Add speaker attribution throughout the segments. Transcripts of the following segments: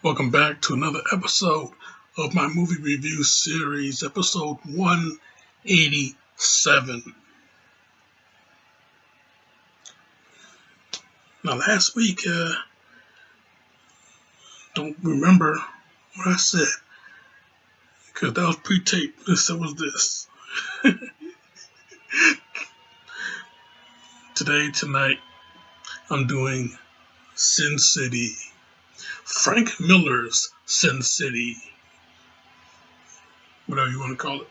Speaker 1: Welcome back to another episode of my movie review series, episode 187. Now, last week, don't remember what I said because that was pre-taped. This was this. Tonight, I'm doing Sin City. Frank Miller's Sin City. Whatever you want to call it.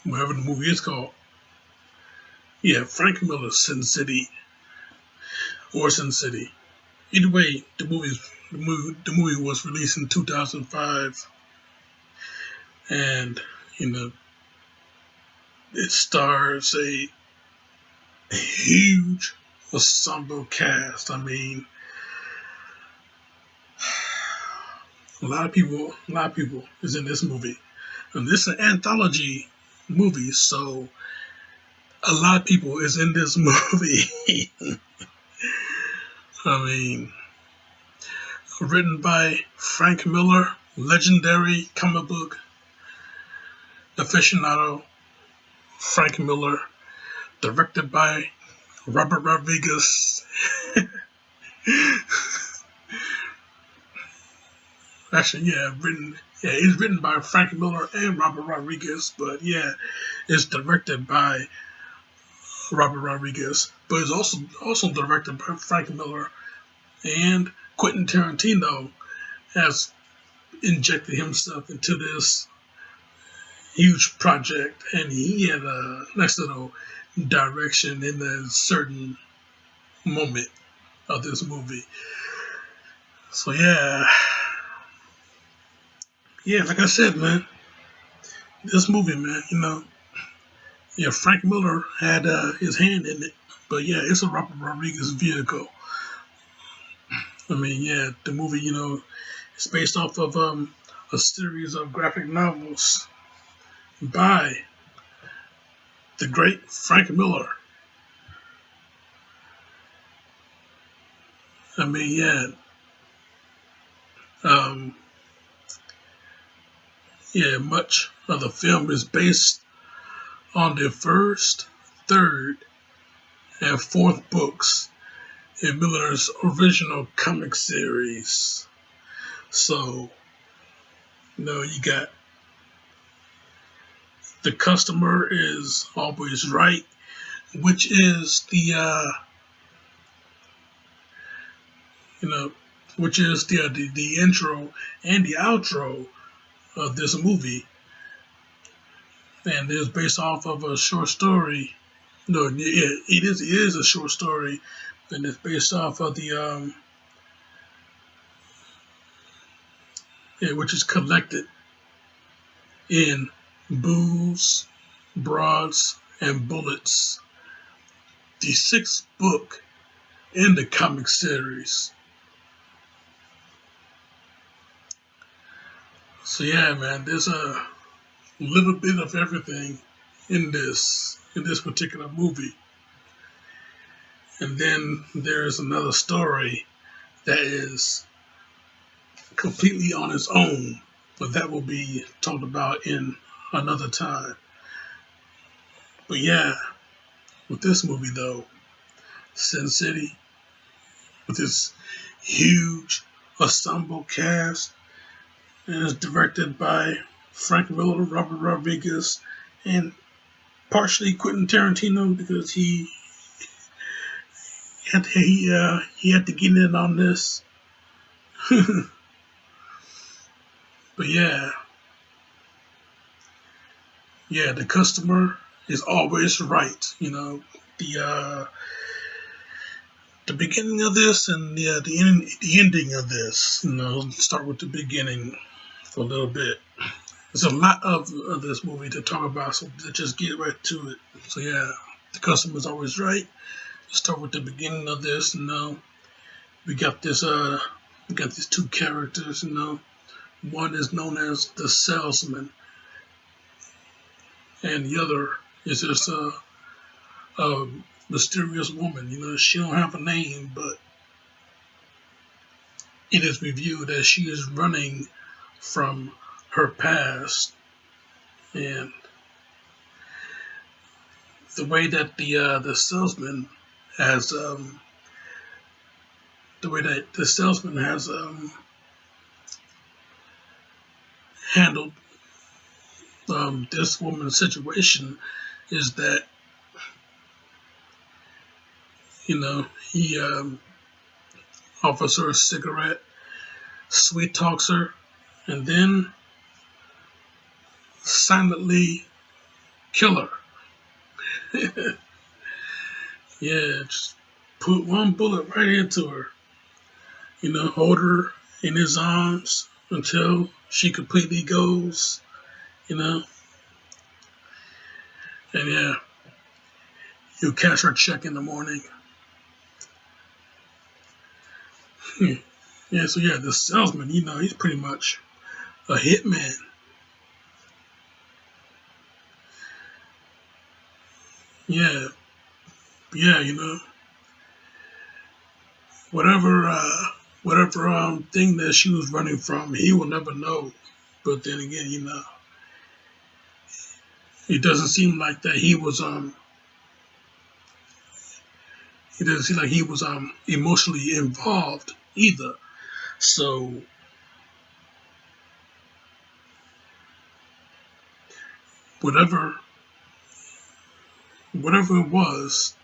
Speaker 1: Whatever the movie is called. Yeah, Frank Miller's Sin City. Or Sin City. Either way, the movie was released in 2005, and it stars a huge ensemble cast. I mean, a lot of people is in this movie, and this is an anthology movie, so a lot of people is in this movie. I mean, written by Frank Miller, legendary comic book aficionado Frank Miller, directed by Robert Rodriguez. Actually, it's written by Frank Miller and Robert Rodriguez, but yeah, it's directed by Robert Rodriguez, but it's also directed by Frank Miller, and Quentin Tarantino has injected himself into this huge project, and he had a nice little direction in a certain moment of this movie. So yeah, like I said, man, this movie, man, Frank Miller had his hand in it, but yeah, it's a Robert Rodriguez vehicle. I mean, yeah, the movie, it's based off of a series of graphic novels by the great Frank Miller. I mean, much of the film is based on the first, third, and fourth books in Miller's original comic series. So, you got The Customer is Always Right, which is the the intro and the outro of this movie, and it's based off of a short story. No, it is a short story, and it's based off of the which is collected in Booze, Broads, and Bullets, the sixth book in the comic series. So yeah, man, there's a little bit of everything in this particular movie. And then there's another story that is completely on its own, but that will be talked about in another time. But yeah, with this movie though, Sin City, with its huge ensemble cast, and it's directed by Frank Miller, Robert Rodriguez, and partially Quentin Tarantino because he had to get in on this. But yeah, The Customer is Always Right. The beginning of this and the ending of this. Start with the beginning for a little bit. There's a lot of this movie to talk about, so let's just get right to it. So yeah, The Customer is Always Right. Let's start with the beginning of this. We got these two characters. One is known as the salesman, and the other is just a mysterious woman. She don't have a name, but it is reviewed as she is running from her past, and the way that the salesman has the way that the salesman has handled this woman's situation is that he offers her a cigarette, sweet talks her, and then silently kill her. Yeah, just put one bullet right into her. Hold her in his arms until she completely goes. You know, and yeah, you cash her check in the morning. Yeah, so yeah, the salesman, he's pretty much a hitman. Yeah, yeah, whatever, whatever thing that she was running from, he will never know. But then again, it doesn't seem like that he was it doesn't seem like he was emotionally involved either. So whatever whatever it was,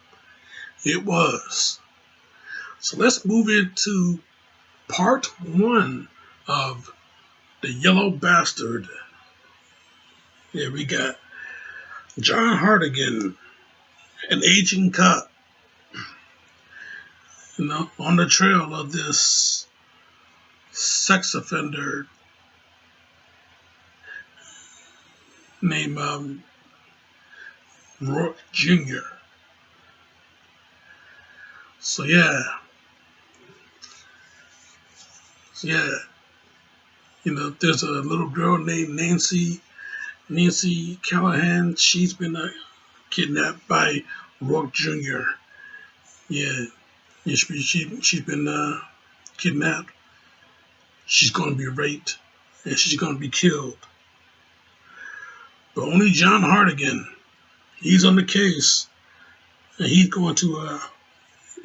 Speaker 1: it was. So let's move into part one of the Yellow Bastard. Yeah, we got John Hardigan, an aging cop, on the trail of this sex offender named Rourke Jr. So yeah, there's a little girl named Nancy Callahan. She's been kidnapped by Rourke Jr. Yeah, she's been kidnapped. She's going to be raped, and she's going to be killed. But only John Hardigan, he's on the case, and he's going to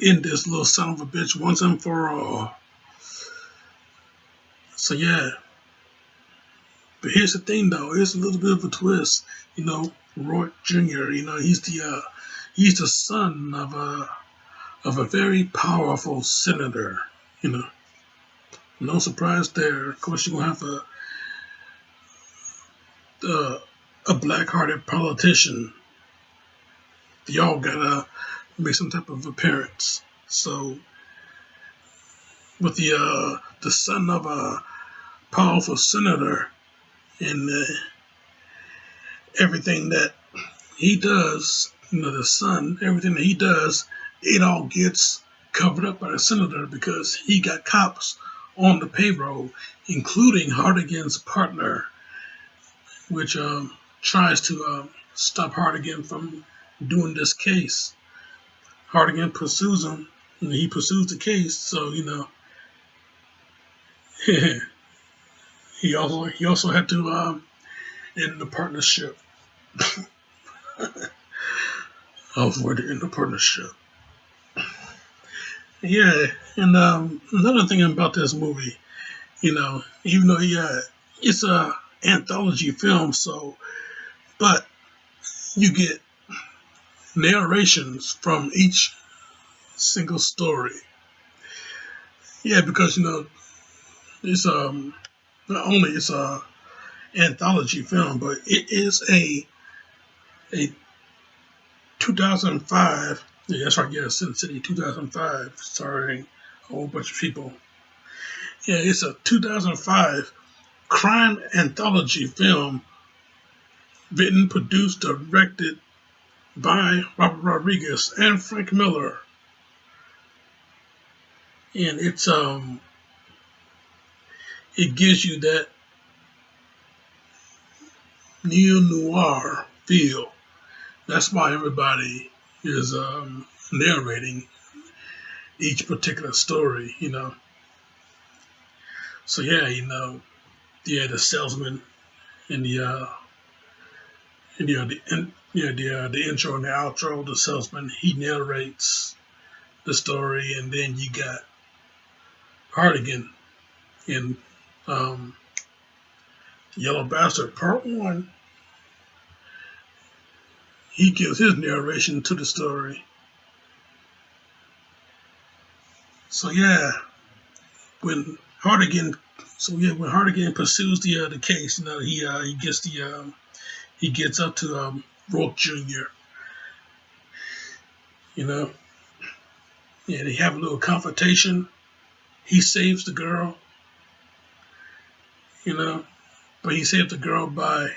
Speaker 1: end this little son of a bitch once and for all. So yeah, but here's the thing though, here's a little bit of a twist. Rourke Jr. He's the son of a very powerful senator. You know, no surprise there. Of course, you're gonna have a black-hearted politician. They all gotta make some type of appearance. So, with the son of a powerful senator and everything that he does, the son, everything that he does, it all gets covered up by the senator because he got cops on the payroll, including Hardigan's partner, which tries to stop Hardigan from doing this case. Hardigan pursues him, and he pursues the case, so he also had to end the partnership. I was worried to end the partnership. Yeah, and another thing about this movie, even though it's a anthology film, but you get narrations from each single story. Yeah, because it's not only it's a anthology film, but it is a 2005. Yeah, that's right. Yeah, Sin City 2005, starring a whole bunch of people. Yeah, it's a 2005 crime anthology film written, produced, directed by Robert Rodriguez and Frank Miller. And it gives you that neo-noir feel. That's why everybody is narrating each particular story. So yeah, yeah, the salesman and the intro and the outro, the salesman, he narrates the story, and then you got Hardigan in um, Yellow Bastard Part One. He gives his narration to the story. So yeah, when Hardigan, when Hardigan pursues the case, he gets up to Rourke Jr. You know, and they have a little confrontation. He saves the girl, you know, but he saved the girl by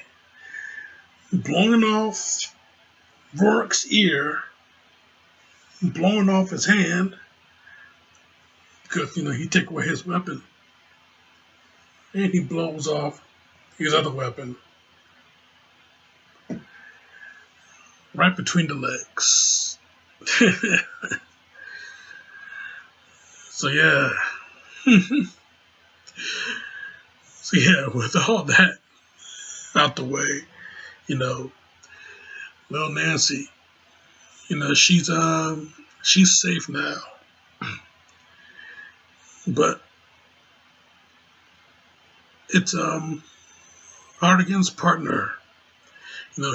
Speaker 1: blowing off Rourke's ear, blowing off his hand, because he take away his weapon, and he blows off his other weapon right between the legs. So yeah, with all that out the way, you know, little Nancy, she's safe now, but it's Hardigan's partner.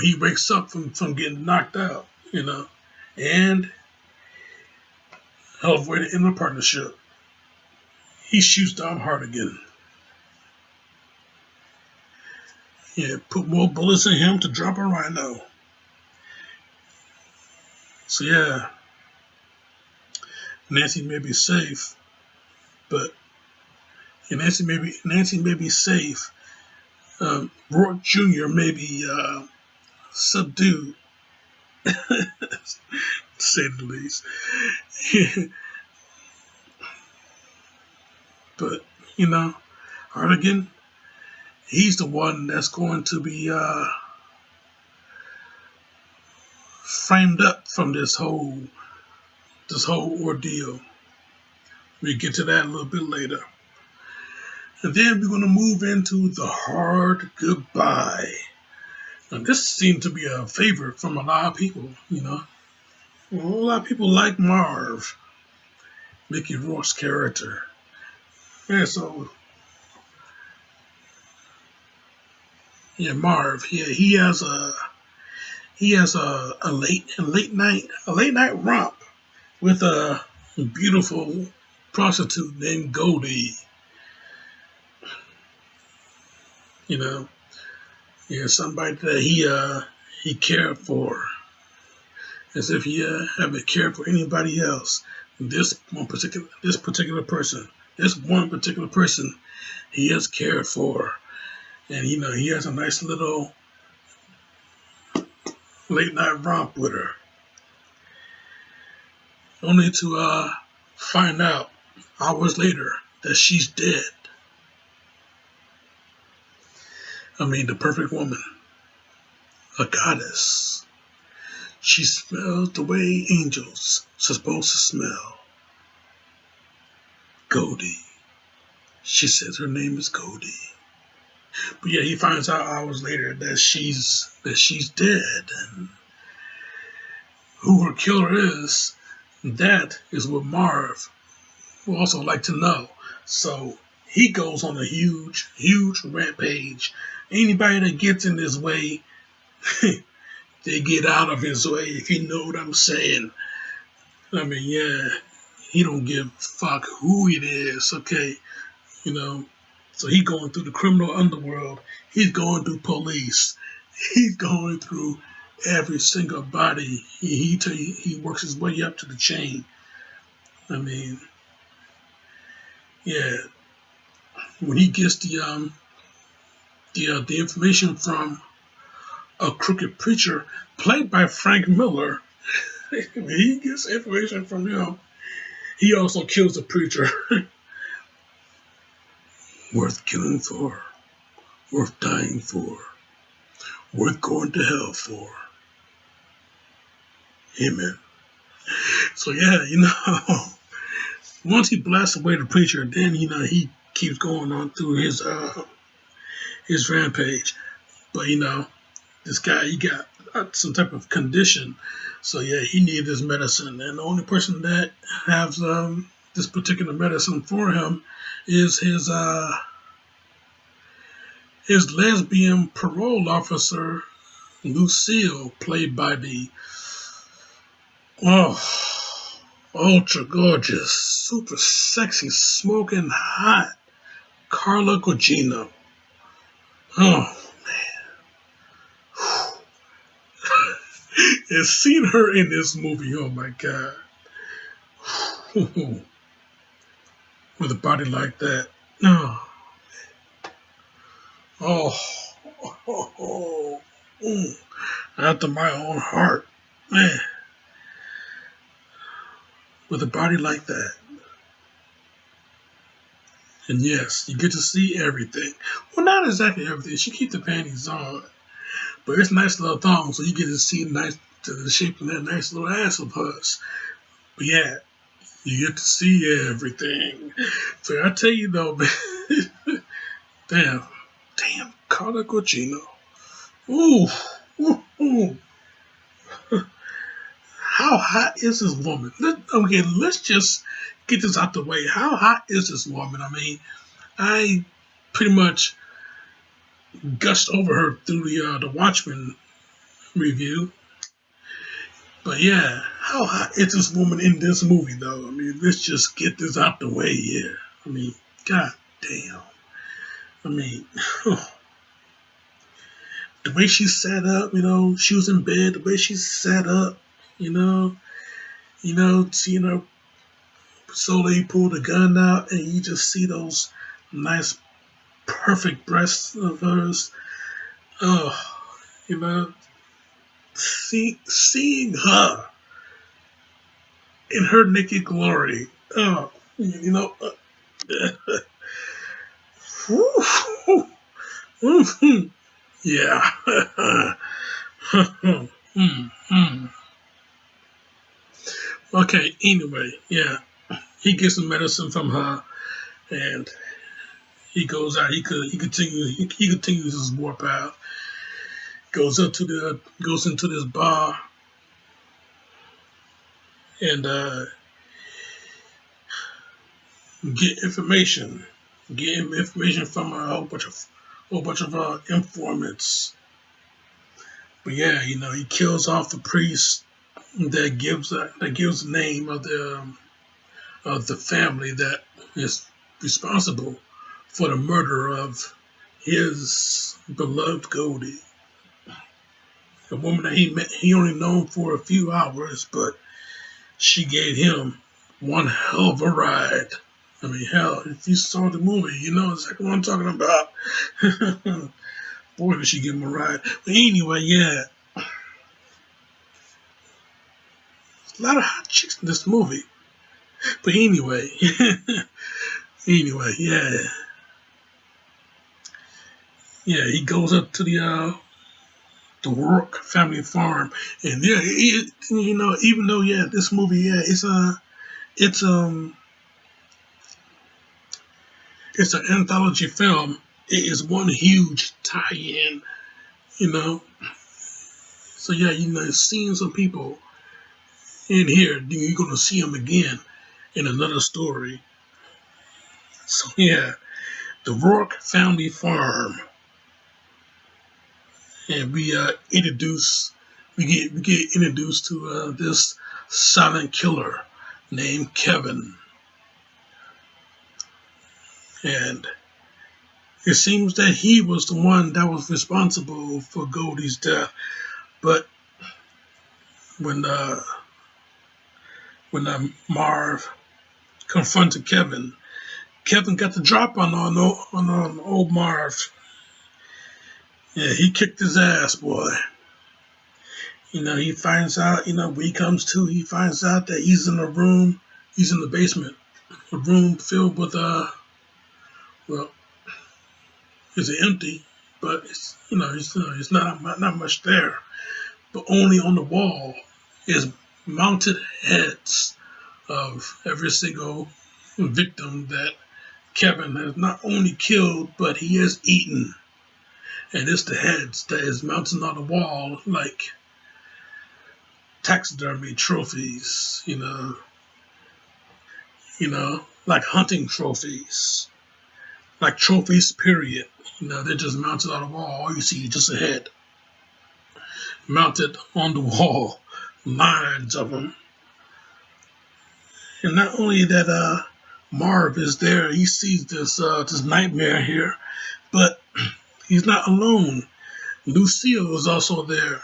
Speaker 1: He wakes up from getting knocked out, and halfway in the partnership, he shoots down Hardigan. Yeah, put more bullets in him to drop a rhino. So yeah, Nancy may be safe, but Nancy may be safe. Rourke Jr. may be subdued, to say the least. But Hardigan, he's the one that's going to be framed up from this whole ordeal. We get to that a little bit later. And then we're going to move into The Hard Goodbye. Now, this seemed to be a favorite from a lot of people, A lot of people like Marv, Mickey Rourke's character. Yeah, so, yeah, Marv, yeah, he has a late night romp with a beautiful prostitute named Goldie. You know, yeah, somebody that he cared for, as if he haven't cared for anybody else. This one particular person, he has cared for, and he has a nice little late night romp with her, only to find out hours later that she's dead. I mean, the perfect woman, a goddess. She smells the way angels are supposed to smell. Goldie. She says her name is Goldie. But yeah, he finds out hours later that she's dead, and who her killer is. That is what Marv would also like to know. So he goes on a huge, huge rampage. Anybody that gets in his way, they get out of his way, if you know what I'm saying. I mean, yeah, he don't give a fuck who it is, okay? So he going through the criminal underworld. He's going through police. He's going through every single body. He works his way up to the chain. I mean, yeah. When he gets the information from a crooked preacher played by Frank Miller, when he gets information from him, he also kills the preacher. Worth killing for, worth dying for, worth going to hell for. Amen. So yeah, once he blasts away the preacher, then he keeps going on through his rampage. But this guy, he got some type of condition, so yeah, he needed this medicine, and the only person that has this particular medicine for him is his lesbian parole officer Lucille, played by the ultra gorgeous, super sexy, smoking hot Carla Gugino. Oh, and seeing her in this movie, oh my god, with a body like that, oh, oh, oh, oh, oh. After my own heart, man, with a body like that. And yes, you get to see everything. Well, not exactly everything. She keeps the panties on, but it's nice little thong, so you get to see the shape of that nice little ass of hers. But yeah, you get to see everything. So I tell you though, man, damn, Carla Gugino. Ooh, ooh, ooh. How hot is this woman? Let's just get this out the way. How hot is this woman? I mean, I pretty much gushed over her through the Watchmen review. But yeah, how hot is this woman in this movie, though? I mean, let's just get this out the way here. I mean, god damn. I mean, the way she sat up, she was in bed, the way she sat up, seeing her slowly pull the gun out, and you just see those nice, perfect breasts of hers. Oh, seeing her in her naked glory. Oh, yeah. Okay. Anyway, yeah, he gets some medicine from her, and he goes out. He continues. He continues his warpath. Goes into this bar, and get information. Get information from a whole bunch of informants. But yeah, he kills off the priest that gives the name of the family that is responsible for the murder of his beloved Goldie, a woman that he only known for a few hours, but she gave him one hell of a ride. I mean, hell, if you saw the movie, you know exactly what I'm talking about. Boy, did she give him a ride. But anyway, yeah, a lot of hot chicks in this movie. But anyway, yeah. Yeah, he goes up to the Rourke family farm, and yeah, even though this movie, it's it's an anthology film. It is one huge tie-in, you know. So yeah, seeing some people in here, you're gonna see them again in another story. So yeah, the Rourke family farm, and we get introduced to this silent killer named Kevin, and it seems that he was the one that was responsible for Goldie's death. But when Marv confronted Kevin, Kevin got the drop on old Marv. Yeah, he kicked his ass, boy. He finds out. When he comes to, he finds out that he's in a room. He's in the basement, a room filled with well, it's empty, but it's not much there. But only on the wall is mounted heads of every single victim that Kevin has not only killed, but he has eaten. And it's the heads that is mounted on the wall like taxidermy trophies, like hunting trophies, like trophies, period. They're just mounted on the wall. All you see is just a head mounted on the wall, lines of them. And not only that, Marv is there. He sees this nightmare here, but he's not alone. Lucille is also there,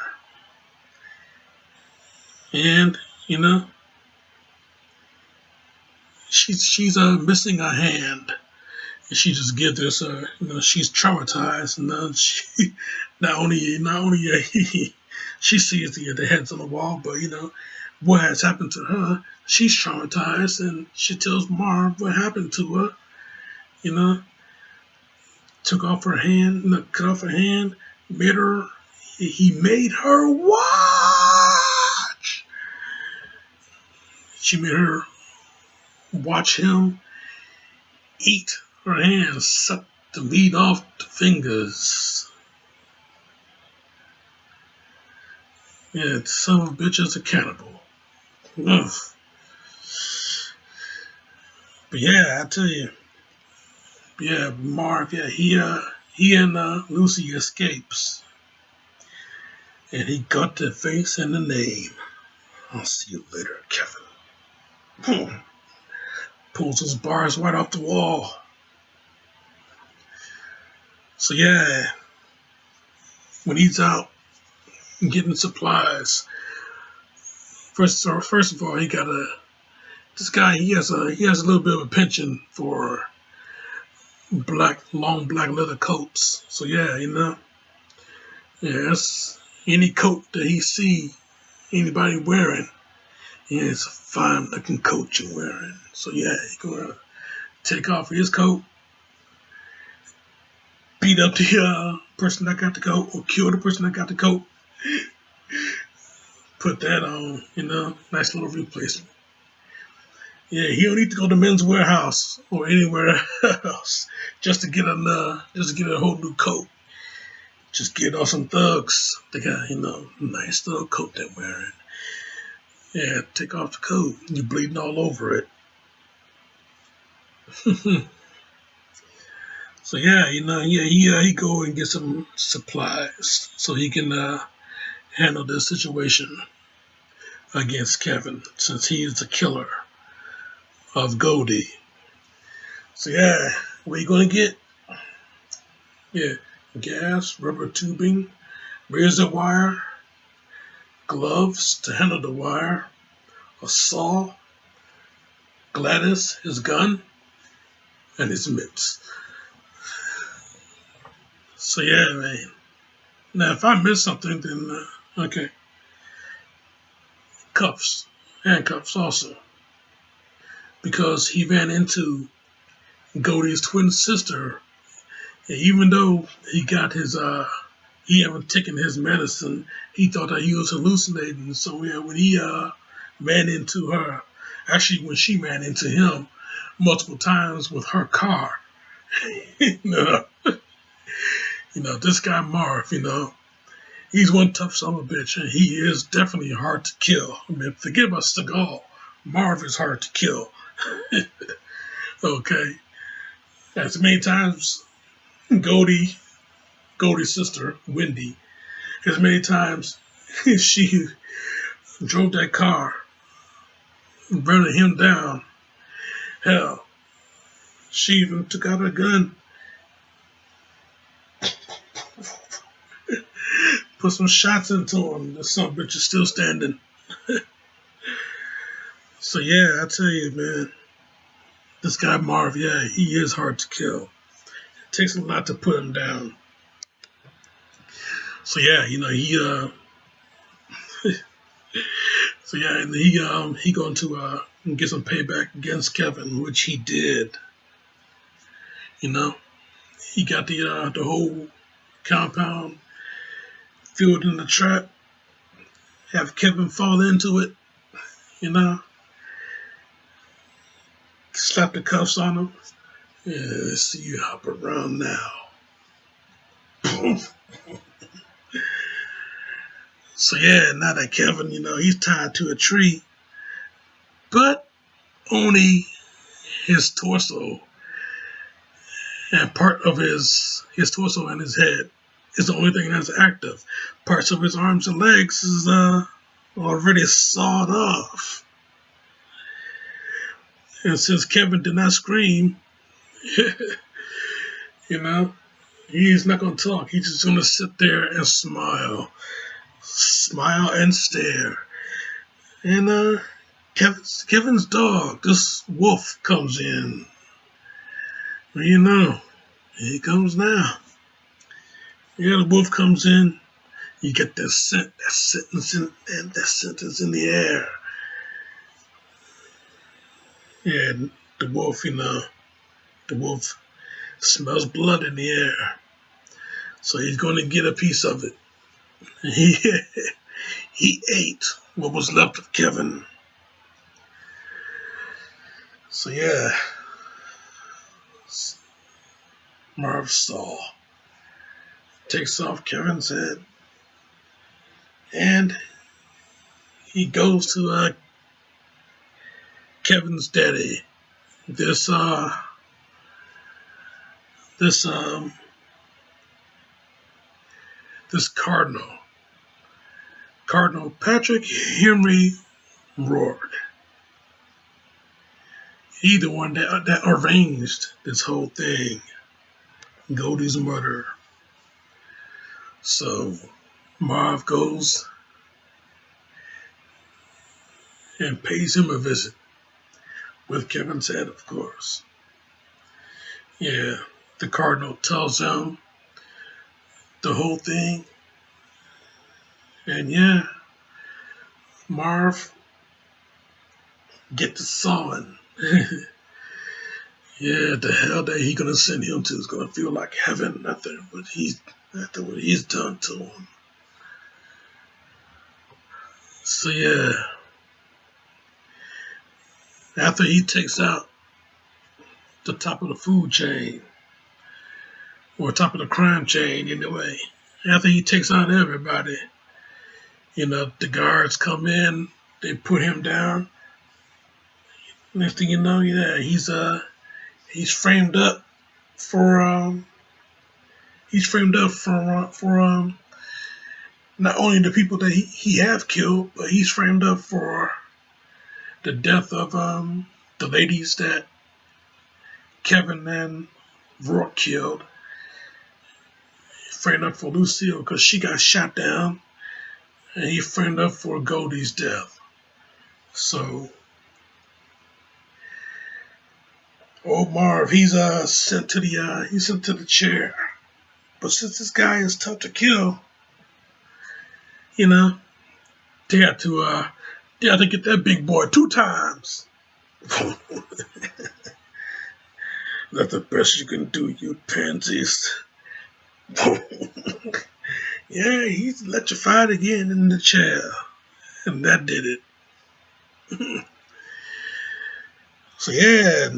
Speaker 1: and you know she's missing a hand. And she just gives this, she's traumatized, and she not only she sees the heads on the wall, but what has happened to her. She's traumatized, and she tells Marv what happened to her. You know, took off her hand, cut off her hand, made her. He made her watch. She made her watch him eat her hand, suck the meat off the fingers. Yeah, son of a bitch is a cannibal. Ugh. But yeah, I tell you, yeah, Marv, yeah, he and Lucy escapes, and he got the face and the name. I'll see you later, Kevin. Pulls his bars right off the wall. So yeah, when he's out getting supplies, first of all, he got this guy. He has a little bit of a penchant for long black leather coats. So yeah, that's any coat that he see anybody wearing. Yeah, it's a fine looking coat you're wearing. So yeah, he's gonna take off his coat, beat up the person that got the coat, or kill the person that got the coat. Put that on, nice little replacement. Yeah, he don't need to go to Men's Warehouse or anywhere else just to get a whole new coat. Just get on some thugs. They got, nice little coat they're wearing. Yeah, take off the coat. You're bleeding all over it. So yeah, he go and get some supplies so he can handle this situation against Kevin, since he is the killer of Goldie. So yeah, what you gonna get? Yeah, gas, rubber tubing, razor wire, gloves to handle the wire, a saw, Gladys, his gun, and his mitts. So yeah, man. Now, if I miss something, then okay. Cuffs, handcuffs also, because he ran into Goldie's twin sister. And even though he haven't taken his medicine, he thought that he was hallucinating. So yeah, when he ran into her, actually when she ran into him multiple times with her car, this guy Marv, he's one tough son of a bitch, and he is definitely hard to kill. I mean, forget about Seagal. Marv is hard to kill. Okay. As many times Goldie's sister, Wendy, as many times she drove that car, burning him down. Hell, she even took out her gun, put some shots into him. The son of a bitch is still standing. So yeah, I tell you, man, this guy Marv, yeah, he is hard to kill. It takes a lot to put him down. So yeah, so yeah, and he going to get some payback against Kevin, which he did. He got the whole compound filled in the trap, have Kevin fall into it, slap the cuffs on him, Yeah, let's see you hop around now. So yeah, now that Kevin, he's tied to a tree, but only his torso and part of his torso and his head is the only thing that's active. Parts of his arms and legs is already sawed off. And since Kevin did not scream, you know, he's not gonna talk. He's just gonna sit there and smile and stare. And Kevin's dog, this wolf, comes in. Here he comes now. Yeah, the wolf comes in. You get that scent, that scent is in the air. Yeah, the wolf smells blood in the air. So he's going to get a piece of it. He ate what was left of Kevin. So yeah, Marv Saw takes off Kevin's head and he goes to Kevin's daddy. This this um this Cardinal Patrick Henry Rourke. He the one that arranged this whole thing, Goldie's murder. So Marv goes and pays him a visit with Kevin's head, of course. Yeah, the Cardinal tells him the whole thing, and yeah, Marv get to sawing. Yeah, the hell that he gonna send him to is gonna feel like heaven after what he's done to him. So yeah, after he takes out the top of the food chain, or top of the crime chain anyway, after he takes out everybody, the guards come in, they put him down. Next thing you know, yeah, he's framed up for not only the people that he have killed, but he's framed up for the death of the ladies that Kevin and Rourke killed. He framed up for Lucille because she got shot down, and he framed up for Goldie's death. So old Marv, he's sent to the chair. But since this guy is tough to kill, they have to get that big boy 2 times. That's the best you can do, you pansies. Yeah, he's electrified again in the chair. And that did it. So yeah,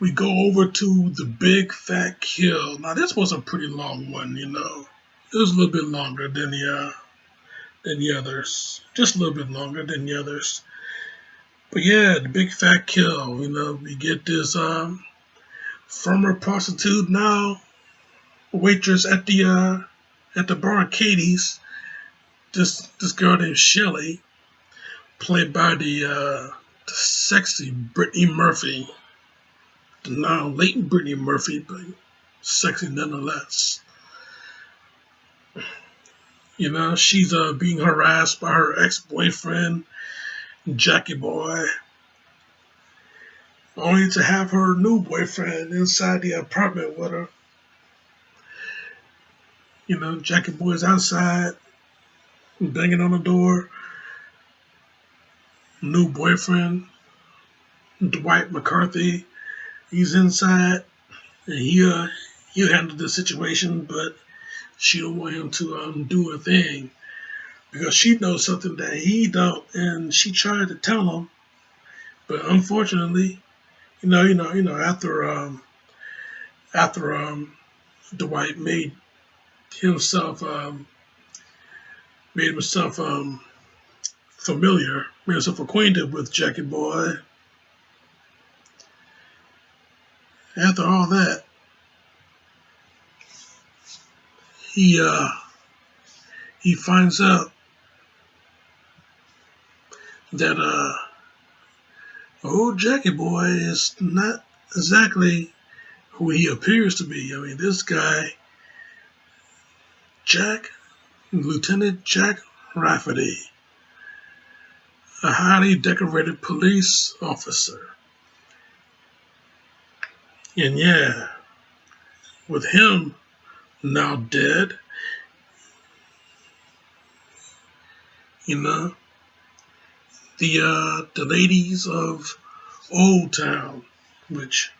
Speaker 1: we go over to the big fat kill. Now this was a pretty long one, It was a little bit longer than the others. Just a little bit longer than the others. But yeah, the big fat kill, we get this former prostitute, now waitress at the bar Katie's. This girl named Shelley, played by the sexy Brittany Murphy. The now late Brittany Murphy, but sexy nonetheless. She's being harassed by her ex-boyfriend, Jackie Boy, only to have her new boyfriend inside the apartment with her. Jackie Boy's outside, banging on the door. New boyfriend, Dwight McCarthy, he's inside, and he'll handle the situation, but she don't want him to do a thing because she knows something that he don't, and she tried to tell him, but unfortunately, After Dwight himself made himself familiar, made himself acquainted with Jackie Boy. After all that, he uh, he finds out that old Jackie Boy is not exactly who he appears to be. I mean, this guy, Lieutenant Jack Rafferty, a highly decorated police officer. And yeah, with him now dead, you know, the ladies of Old Town, which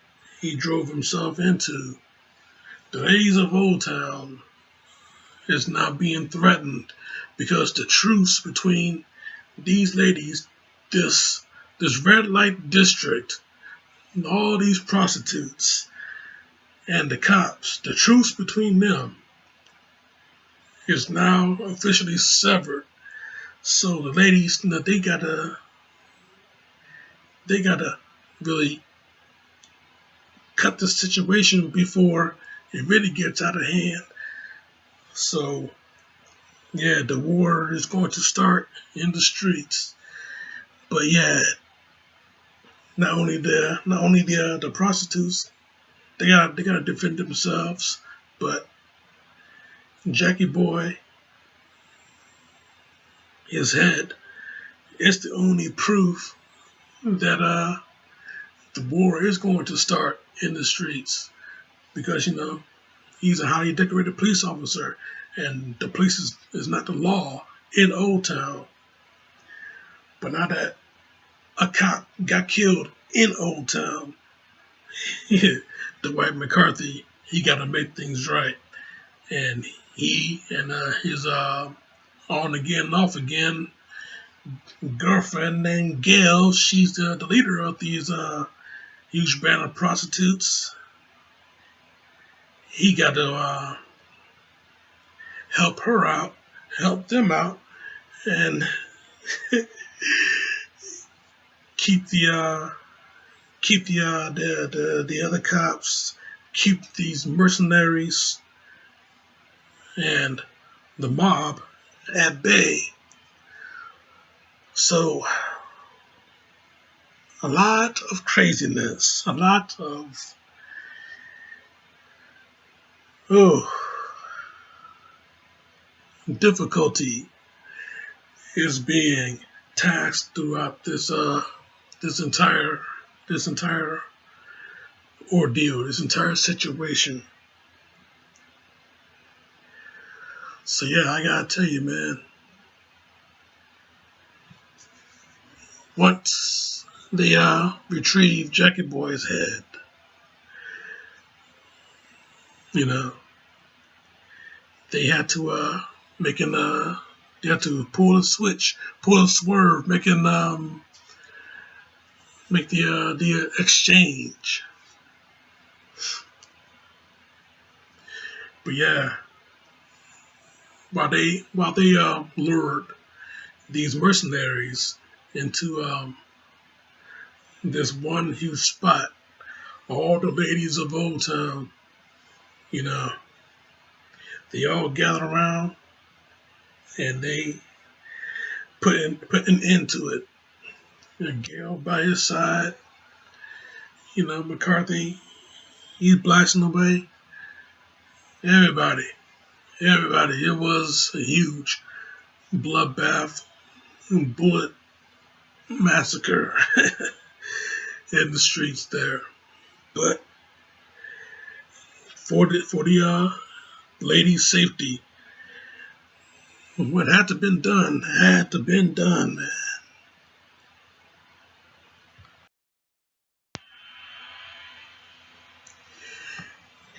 Speaker 1: he drove himself into, the ladies of Old Town is now being threatened because the truce between these ladies, this red light district, and all these prostitutes and the cops, the truce between them is now officially severed. So the ladies, they gotta really cut the situation before it really gets out of hand. So yeah, the war is going to start in the streets. But yeah, not only the prostitutes, they gotta defend themselves, but Jackie Boy, his head, is the only proof that the war is going to start in the streets because he's a highly decorated police officer, and the police is not the law in Old Town. But now that a cop got killed in Old Town, Dwight McCarthy, he got to make things right, and he and his on again, off again girlfriend named Gail, she's the leader of these huge band of prostitutes. He got to help her out, help them out, and keep the other cops, keep these mercenaries and the mob at bay. So a lot of craziness, a lot of difficulty is being taxed throughout this entire this entire ordeal, this entire situation. So yeah, I gotta tell you, man. Once they retrieve Jackie Boy's head, you know, they had to they had to pull a switch, pull a swerve, make the exchange. But yeah, while they lured these mercenaries into this one huge spot, all the ladies of Old Town, you know, they all gathered around and they put an end to it. And Gail by his side, McCarthy, he's blasting away. Everybody, everybody. It was a huge bloodbath, bullet massacre in the streets there. But for the ladies' safety, what had to been done had to been done, man.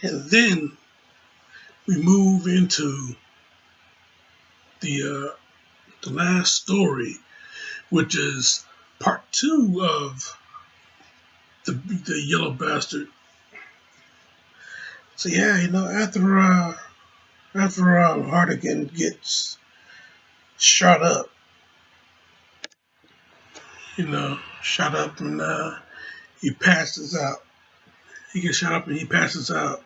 Speaker 1: And then we move into the last story, which is part two of the yellow bastard. So yeah, after Hardigan gets shot up, shot up and he passes out. He gets shot up and he passes out.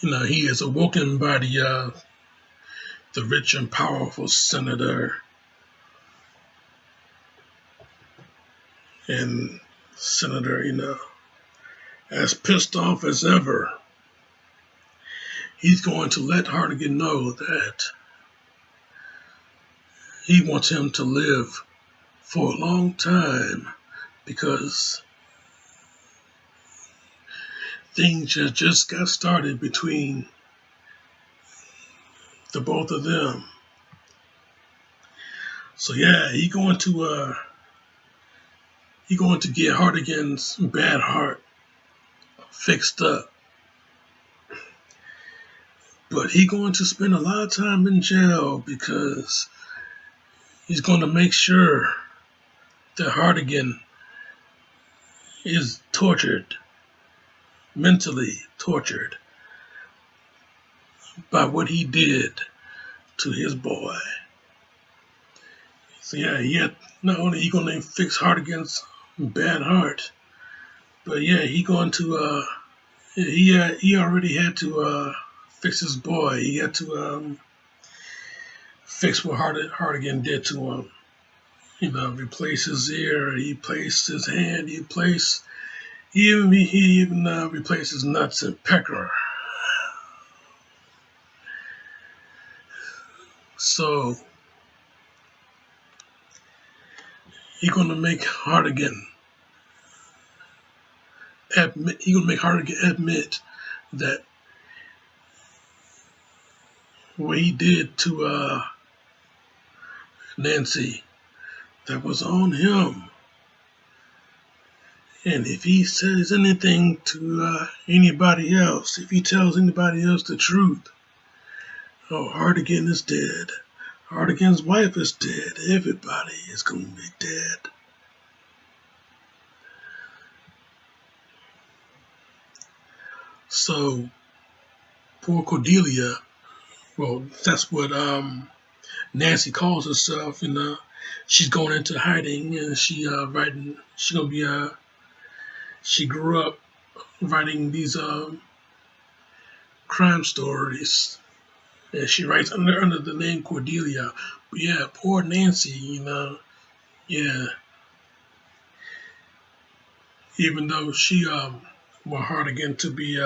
Speaker 1: He is awoken by the rich and powerful senator, and senator, as pissed off as ever. He's going to let Hardigan know that he wants him to live for a long time because things just got started between the both of them. So yeah, he going to get Hardigan's bad heart fixed up, but he going to spend a lot of time in jail because he's going to make sure that Hardigan is tortured, mentally tortured by what he did to his boy. So yeah, not only he gonna fix Hardigan's bad heart, but yeah, he already had to fix his boy. He had to fix what Hardigan did to him. Replace his ear, he placed his hand, he even replaced his nuts and pecker. So he gonna make Hardigan admit that what he did to Nancy, that was on him. And if he says anything to anybody else, if he tells anybody else the truth, oh, Hardigan is dead. Hardigan's wife is dead. Everybody is going to be dead. So, poor Cordelia, well, that's what Nancy calls herself, she's going into hiding, and she grew up writing these crime stories, and she writes under the name Cordelia. But yeah, poor Nancy, yeah. Even though she want Hardigan to be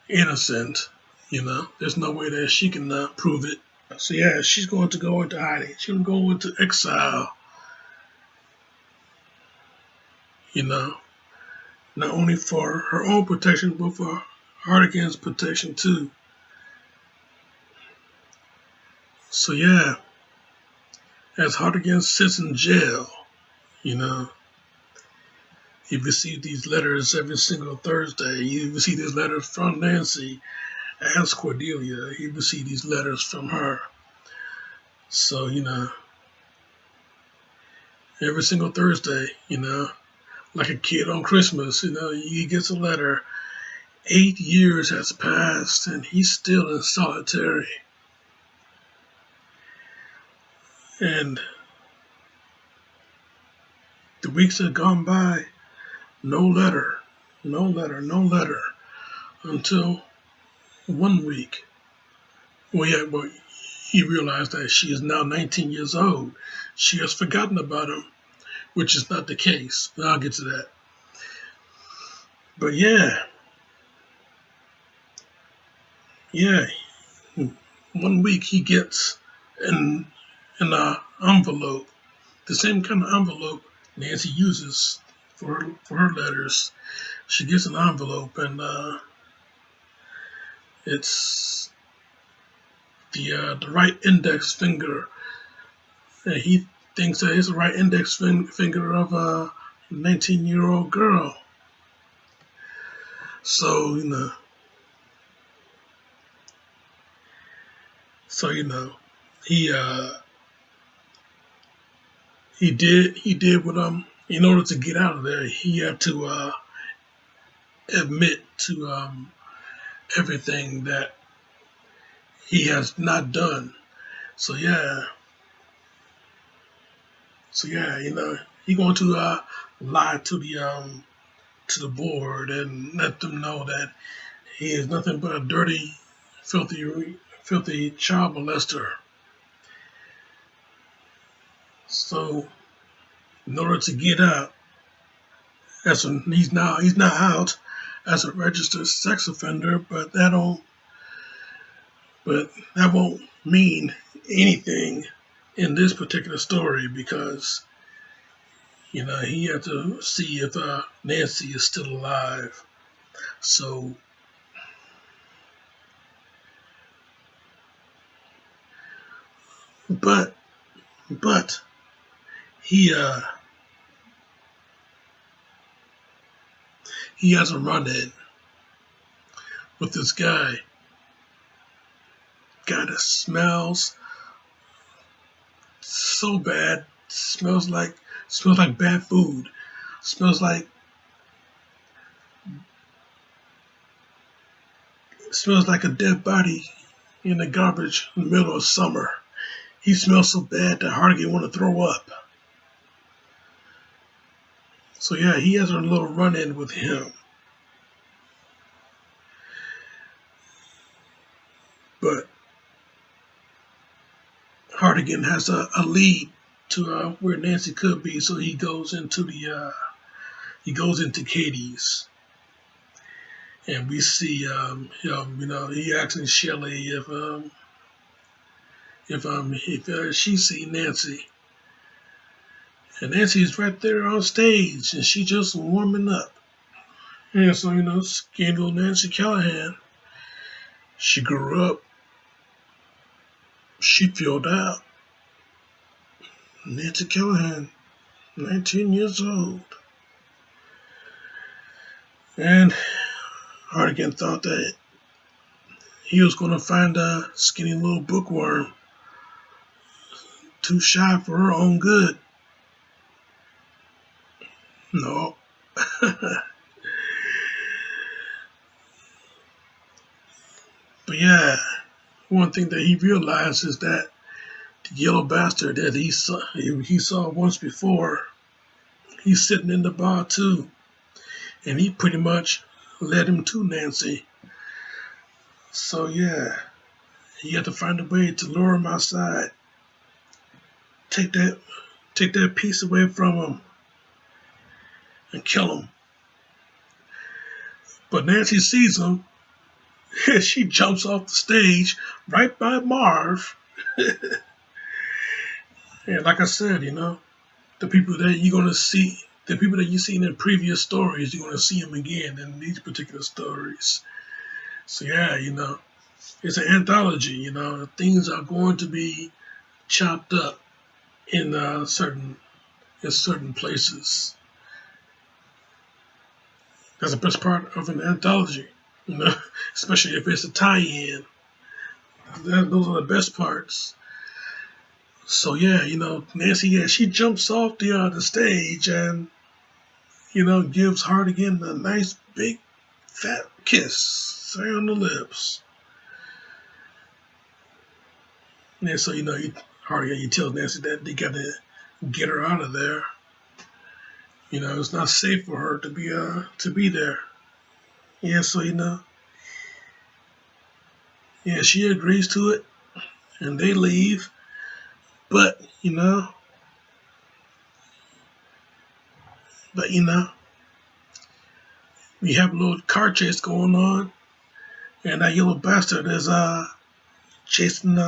Speaker 1: innocent, there's no way that she can prove it. So yeah, she's going to go into hiding. She's going to go into exile. Not only for her own protection, but for Hardigan's protection too. So yeah, as Hardigan sits in jail, he received these letters every single Thursday. He received these letters from Nancy as Cordelia. He received these letters from her. So, every single Thursday, like a kid on Christmas, he gets a letter. 8 years has passed and he's still in solitary. And the weeks have gone by, no letter, no letter, no letter, until one week. Well, he realized that she is now 19 years old. She has forgotten about him, which is not the case. But I'll get to that. But yeah, 1 week he gets an envelope, the same kind of envelope Nancy uses for her letters. She gets an envelope, and it's the right index finger. And he thinks that it's the right index finger of a 19-year-old girl. So he he did what in order to get out of there, he had to admit to everything that he has not done. So yeah, he going to lie to the board and let them know that he is nothing but a dirty, filthy child molester. So in order to get out, he's now out as a registered sex offender, but that won't mean anything in this particular story because he had to see if Nancy is still alive. So, but but he he has a run in with this guy that smells so bad, smells like bad food, smells like smells like a dead body in the garbage in the middle of summer. He smells so bad that Hardigan want to throw up. So yeah, he has a little run in with him. But Hardigan has a lead to where Nancy could be, so he goes into Katie's, and we see him. He asking Shelley if she see Nancy, and Nancy's right there on stage, and she just warming up. And so skinny little Nancy Callahan, she grew up, she filled out. Nancy Callahan, 19 years old. And Hardigan thought that he was going to find a skinny little bookworm too shy for her own good. No. But yeah, one thing that he realized is that the yellow bastard that he saw once before, he's sitting in the bar too. And he pretty much led him to Nancy. So yeah, he had to find a way to lure him outside, take that piece away from him, and kill him. But Nancy sees him, and she jumps off the stage right by Marv. And like I said, the people that you're gonna see, the people that you've seen in previous stories, you're gonna see them again in these particular stories. So yeah, it's an anthology. Things are going to be chopped up in certain places. That's the best part of an anthology, especially if it's a tie-in. Those are the best parts. So yeah, Nancy, yeah, she jumps off the stage and gives Hardigan a nice big fat kiss right on the lips. And so Hardigan, you tell Nancy that they got to get her out of there. It's not safe for her to be there. Yeah, so yeah, she agrees to it, and they leave. But but we have a little car chase going on, and that yellow bastard is chasing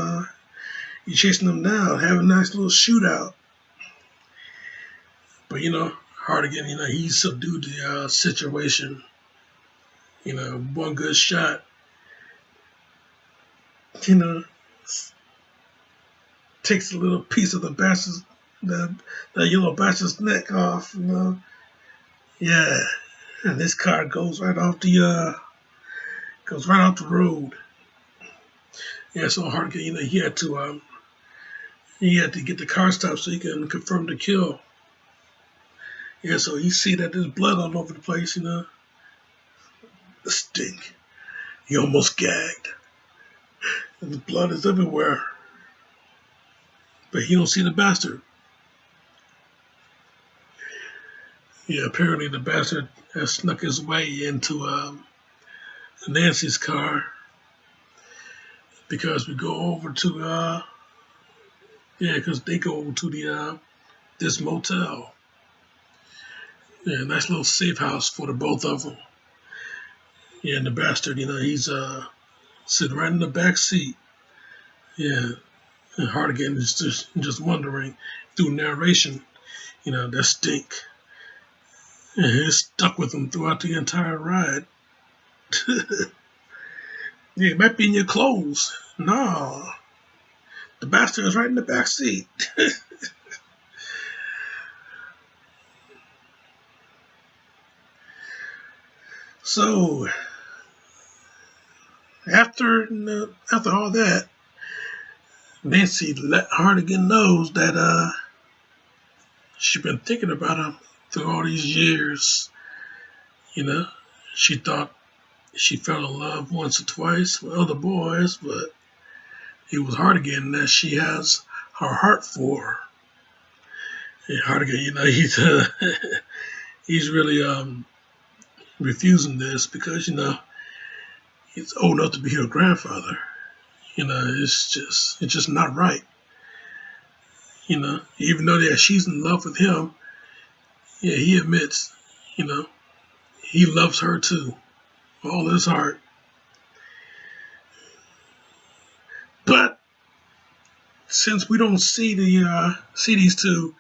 Speaker 1: he's chasing them down, having a nice little shootout. But Hardigan, he subdued the situation. One good shot, you know, takes a little piece of the yellow bastard's neck off. Yeah, and this car goes right off the road. Yeah, so Hardigan, he had to He had to get the car stopped so he can confirm the kill. Yeah, so you see that there's blood all over the place, the stink. He almost gagged. And the blood is everywhere. But he don't see the bastard. Yeah, apparently the bastard has snuck his way into Nancy's car because we go over to because they go over to the this motel. Yeah, nice little safe house for the both of them. Yeah, and the bastard, he's sitting right in the back seat. Yeah, and Hardigan is just wondering through narration, that stink. And it's stuck with him throughout the entire ride. Yeah, it might be in your clothes. No, the bastard is right in the back seat. So after all that, Nancy let Hardigan knows that she's been thinking about him through all these years. She thought she fell in love once or twice with other boys, but it was Hardigan that she has her heart for. And Hardigan, he's really refusing this because he's old enough to be her grandfather. It's just not right. Even though that she's in love with him, yeah, he admits, you know, he loves her too, all his heart. But since we don't see these two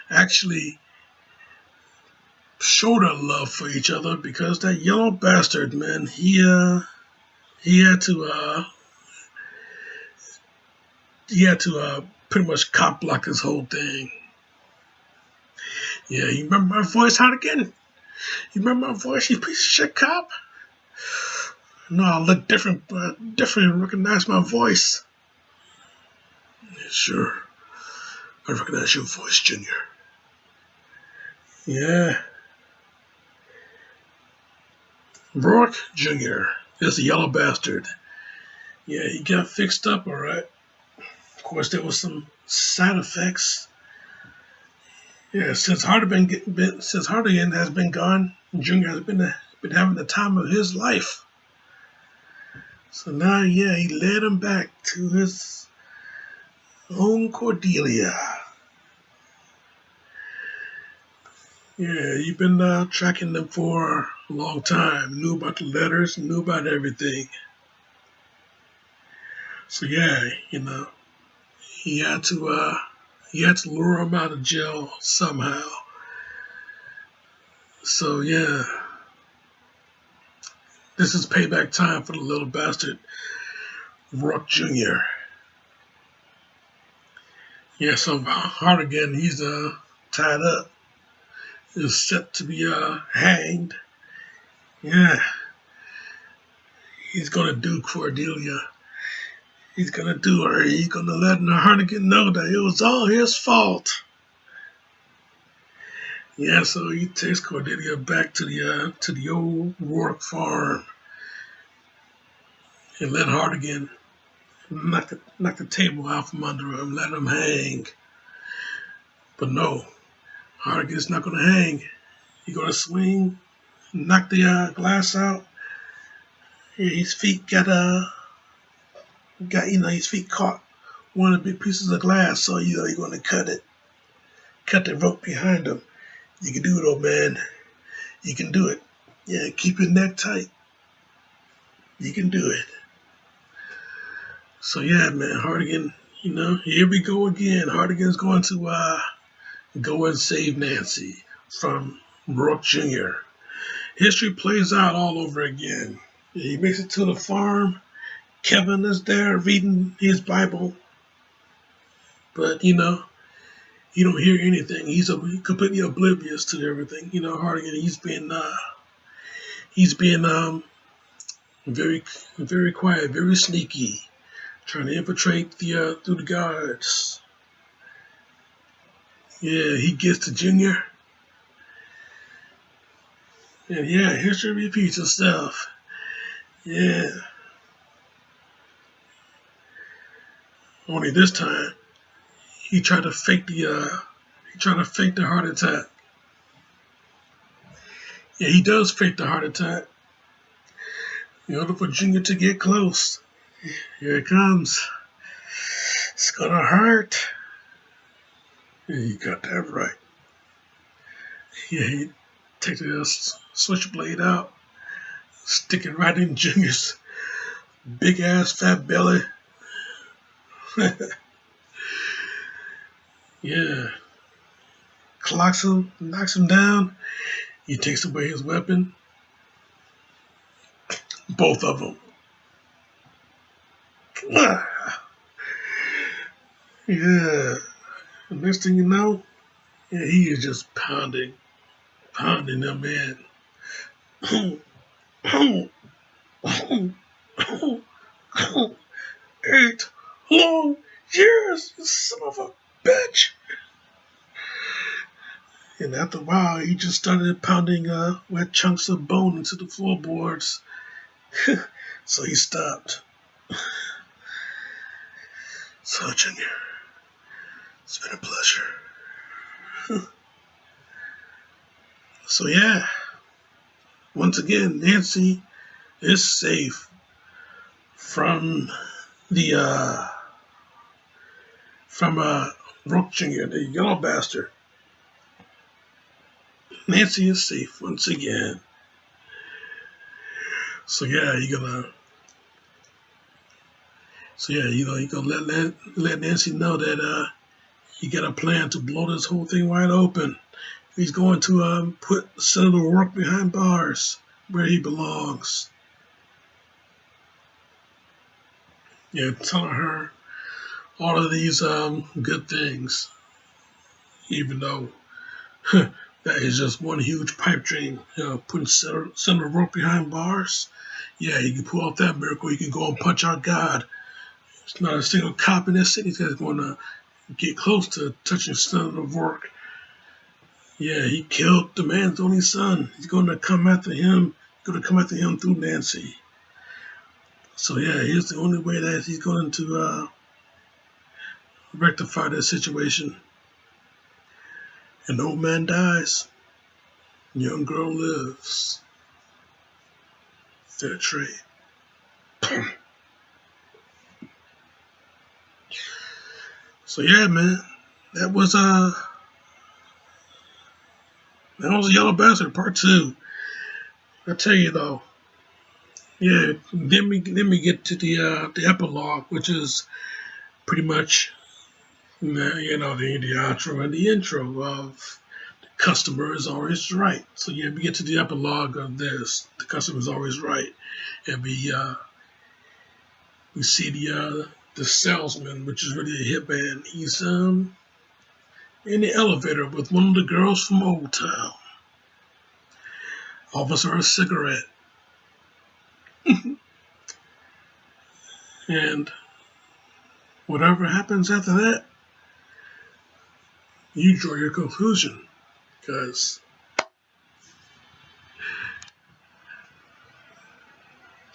Speaker 1: actually show their love for each other, because that yellow bastard, man, he had to pretty much cop block this whole thing. Yeah, you remember my voice, Hardigan? You remember my voice, you piece of shit cop? No, I look different, but definitely recognize my voice. Yeah, sure. I recognize your voice, Junior. Yeah. Rourke Jr. is the yellow bastard. Yeah, he got fixed up, all right. Of course, there was some side effects. Yeah, since Hardigan has been gone, Junior has been having the time of his life. So now, yeah, he led him back to his own Cordelia. Yeah, you've been tracking them for a long time. Knew about the letters, knew about everything. So yeah, he had to lure him out of jail somehow. So yeah, this is payback time for the little bastard, Rourke Jr. Yeah, so Hardigan, he's tied up, is set to be hanged. Yeah, he's gonna do Cordelia. He's gonna do her. He's gonna let Hardigan know that it was all his fault. Yeah, so he takes Cordelia back to the old Rourke farm and let Hardigan knock the table out from under him, let him hang. But no, Hardigan's not gonna hang. He's gonna swing, knock the glass out. His feet his feet caught one of the big pieces of glass, so you're gonna cut the rope behind him. You can do it, old man. You can do it. Yeah, keep your neck tight. You can do it. So yeah, man, Hardigan, here we go again. Hardigan's going to go and save Nancy from Rourke Jr. History plays out all over again. He makes it to the farm. Kevin is there reading his Bible, but you don't hear anything. He's completely oblivious to everything. Hardigan, he's being very, very quiet, very sneaky, trying to infiltrate through the guards. Yeah, he gets to Junior, and yeah, history repeats itself. Yeah, only this time he tried to fake the heart attack. Yeah, he does fake the heart attack in order for Junior to get close. Here it comes. It's gonna hurt. Yeah, you got that right. Yeah, he takes the switchblade out, stick it right in Junior's big ass fat belly. Yeah, clocks him, knocks him down. He takes away his weapon. Both of them. Yeah. The next thing you know, yeah, he is just pounding them in. 8 long years, you son of a bitch. And after a while, he just started pounding wet chunks of bone into the floorboards. So he stopped. So, Junior, it's been a pleasure. So, yeah, once again, Nancy is safe from the, from Rook Jr., the yellow bastard. Nancy is safe once again. So, yeah, you're gonna. So yeah, you're gonna let Nancy know that he got a plan to blow this whole thing wide open. He's going to put Senator Rourke behind bars where he belongs. Yeah, telling her all of these good things, even though that is just one huge pipe dream. Putting Senator Rourke behind bars. Yeah, he can pull off that miracle. He can go and punch out God. There's not a single cop in this city that's going to get close to touching Senator Rourke. Yeah, he killed the man's only son. He's going to come after him. He's going to come after him through Nancy. So yeah, here's the only way that he's going to rectify this situation. An old man dies, young girl lives. Fair trade. So yeah, man, that was Yellow Bastard Part 2. I tell you though, yeah. Then we get to the epilogue, which is pretty much the outro and the intro of the customer is always right. So yeah, we get to the epilogue of this. The customer is always right, and we see the salesman, which is really a hitman. He's in the elevator with one of the girls from Old Town. Offers her a cigarette, and whatever happens after that, you draw your conclusion, because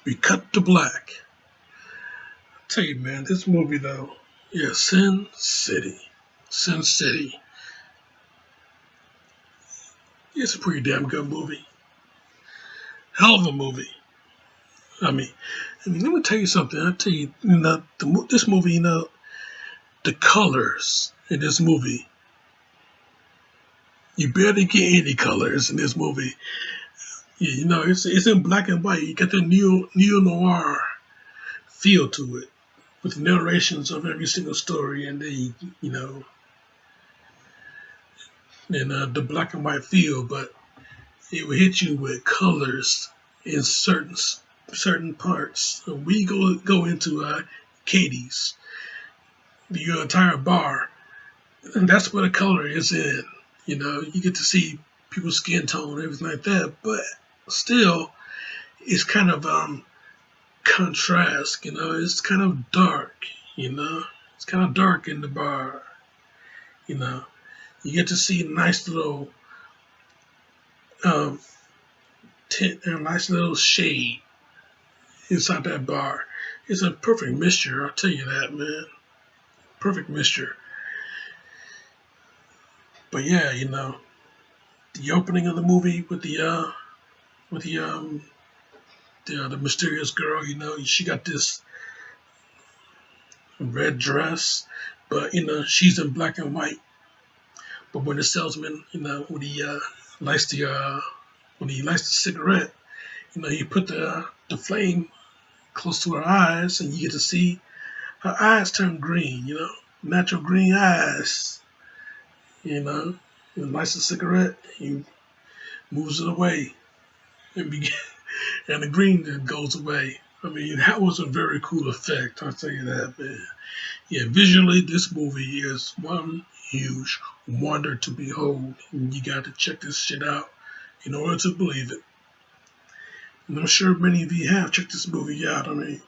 Speaker 1: we cut to black. I tell you, man, this movie though, yeah, Sin City. Sin City. It's a pretty damn good movie. Hell of a movie. I mean, let me tell you something. I tell you, this movie, the colors in this movie, you barely get any colors in this movie. It's in black and white. You get the neo noir feel to it, with narrations of every single story, and the black and white feel, but it will hit you with colors in certain parts. So we go into Katie's, the entire bar, and that's where the color is in. You get to see people's skin tone and everything like that, but still, it's kind of contrast. It's kind of dark. It's kind of dark in the bar. You know, You get to see a nice little um, tent and a nice little shade inside that bar. It's a perfect mixture, I'll tell you that, man. Perfect mixture. But yeah, the opening of the movie with the mysterious girl, she got this red dress, but she's in black and white. But when the salesman, lights the when he lights the cigarette, he put the flame close to her eyes, and you get to see her eyes turn green. Natural green eyes. And lights the cigarette, he moves it away, and begin, and the green then goes away. I mean, that was a very cool effect. I'll tell you that, man. Yeah, visually, this movie is one huge wonder to behold. And you got to check this shit out in order to believe it. And I'm sure many of you have checked this movie out. I mean,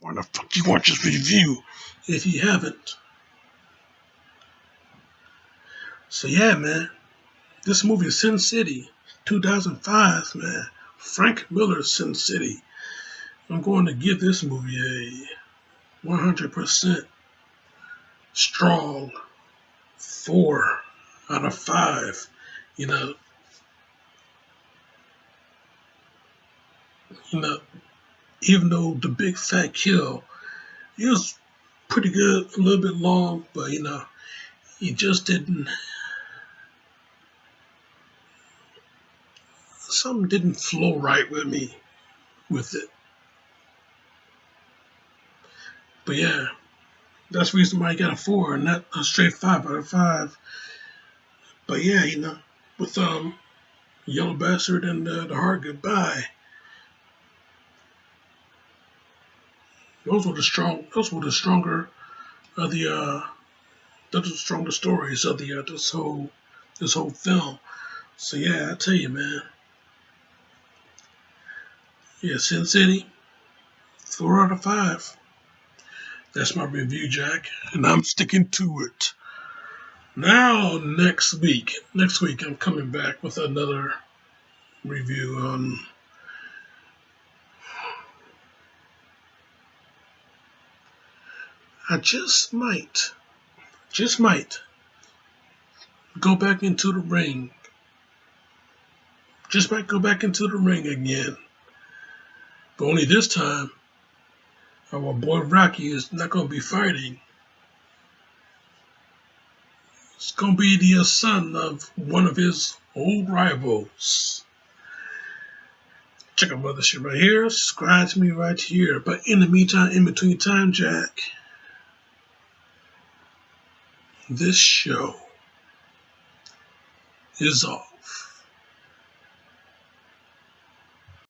Speaker 1: why the fuck you want this review if you haven't? So yeah, man, this movie is Sin City, 2005, man. Frank Miller's Sin City. I'm going to give this movie a 100% strong 4 out of 5. You know, you know, even though the big fat kill, it was pretty good, a little bit long, but it just didn't. Something didn't flow right with me with it. But yeah, that's the reason why I got a 4 and not a straight 5 out of 5. But yeah, with Yellow Bastard and the Hard Goodbye, those were the stronger of those were the stronger stories of the this whole film. So yeah, I tell you, man. Yeah, Sin City, 4 out of 5. That's my review, Jack, and I'm sticking to it. Now, next week I'm coming back with another review on I just might go back into the ring. Just might go back into the ring again. But only this time, our boy Rocky is not going to be fighting. It's going to be the son of one of his old rivals. Check out my other shit right here. Subscribe to me right here. But in the meantime, in between time, Jack, this show is all.